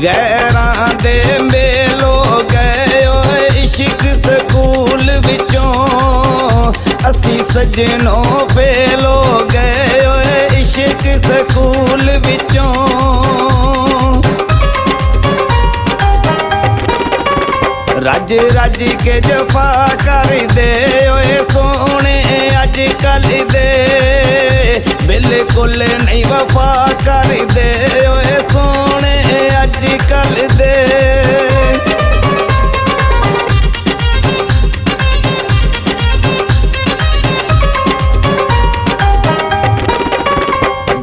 गैरां दे मेलो गए इश्क स्कूल विचों, असी सजनों फेलो गए इश्क स्कूल विचों। रज रज के जफा कर दे सोने अज कल दे, बिल्कुल नहीं वफा कर दे सोने अज कल दे।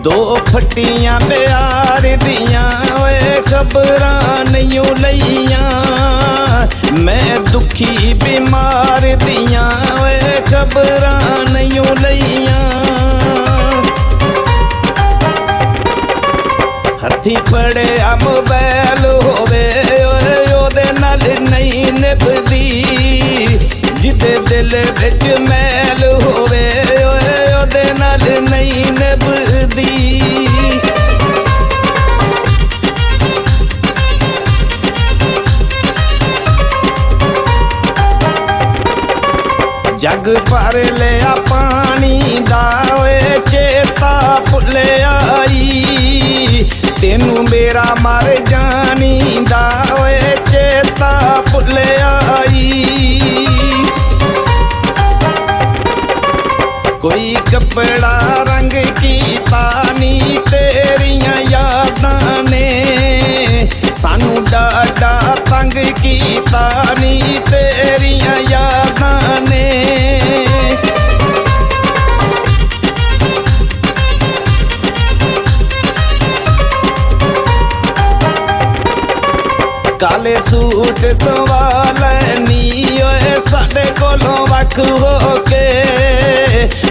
दो फट्टियां प्यार दियां खबरां नहीं लईयां, मैं दुखी बीमार दियां खबरां नहीं लईयां। हथी पड़े मोबाइल होवे ओदे नाल नहीं निभदी, जिदे दिल विच मैल होवे ओदे नाल नहीं निभदी। जग भर लिया पानी दा चेता भुल आई, तेनू मेरा मर जानी दा चेता भुल आई। कोई कपड़ा रंग कीता नी तेरियां यादां ने, सानू डाडा तंग कीता नी तेरियां यादां ने। काले सूट सवालनी साडे कोलों वख हो के,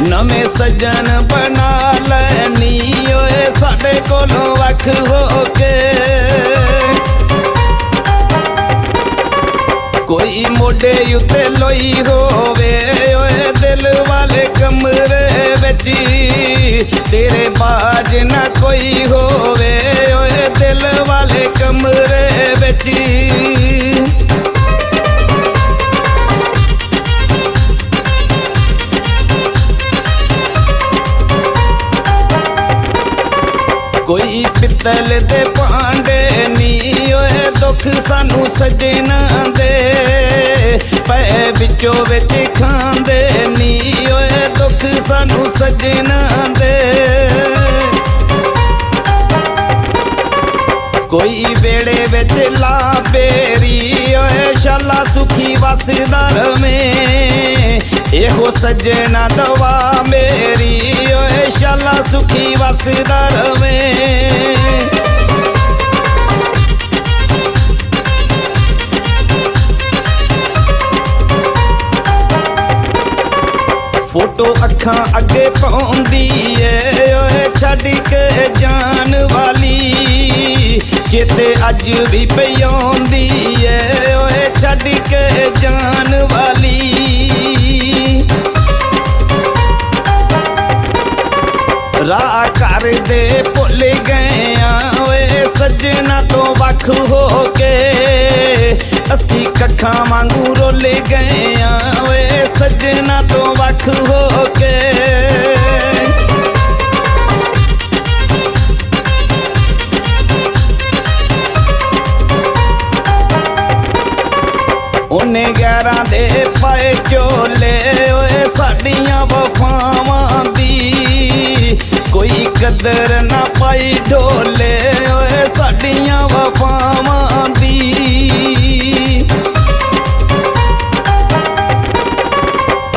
नवें सजन बना लैनी साडे कोलों वख हो के। कोई मोढे उत्ते लोई होवे दिल वाले कमरे विच, तेरे बाज ना कोई होवे दिल वाले कमरे विच। कोई पित्तल दे भांडे नी दुख सानू सजना दे, पै विचों विच खांदे नी दुख सानू सजना दे। कोई बेड़े विच ला बेरी शाला सुखी वसदा में, एहो सजना दवा मेरी शाला सुखी वसदा में। फोटो अखां अगे पाउंदी छड्ड के जान वाली, चेते अज भी पई आउंदी छड्ड के जान वाली। राह कर दे भुल गए सजना तो वख हो के, असी कखां वांगू रुल गए सजना तो वख हो के। उन्हें 11 दे पाए चोले साडियां वफावां दी, कोई कदर ना पाई ढोले साडियां वफावां दी।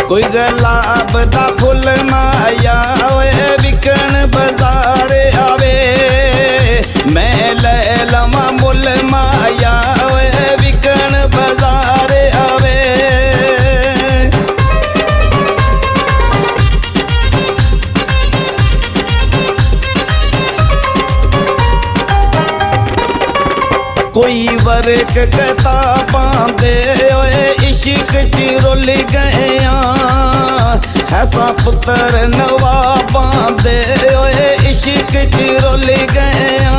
कोई गुलाब दा फुल माया विकन बाजार आवे, मैं ले लवां मुल माया विकन बाजार आवे। कोई वर्क किताबां दे इश्क च रुल गया, ऐसा पुत्र नवाबां दे इश्क च रुल गया।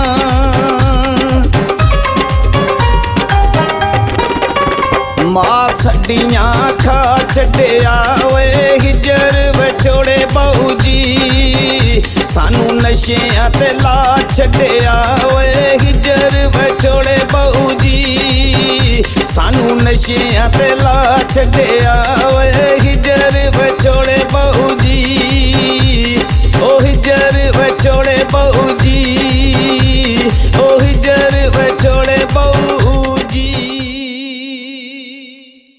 ਸੱਡੀਆਂ ਖਾ ਛੱਡਿਆ ਓਏ ਹਿਜਰ ਵਿਛੋੜੇ ਬਹੂ ਜੀ ਸਾਨੂੰ ਨਸ਼ਿਆਂ ਤੇ ਲਾ ਛੱਡਿਆ ਓਏ ਹਿਜਰ ਵਿਛੋੜੇ ਬਹੂ ਜੀ ਸਾਨੂੰ ਨਸ਼ਿਆਂ ਤੇ ਲਾ ਛੱਡਿਆ ਓਏ ਹਿਜਰ ਵਿਛੋੜੇ ਬਹੂ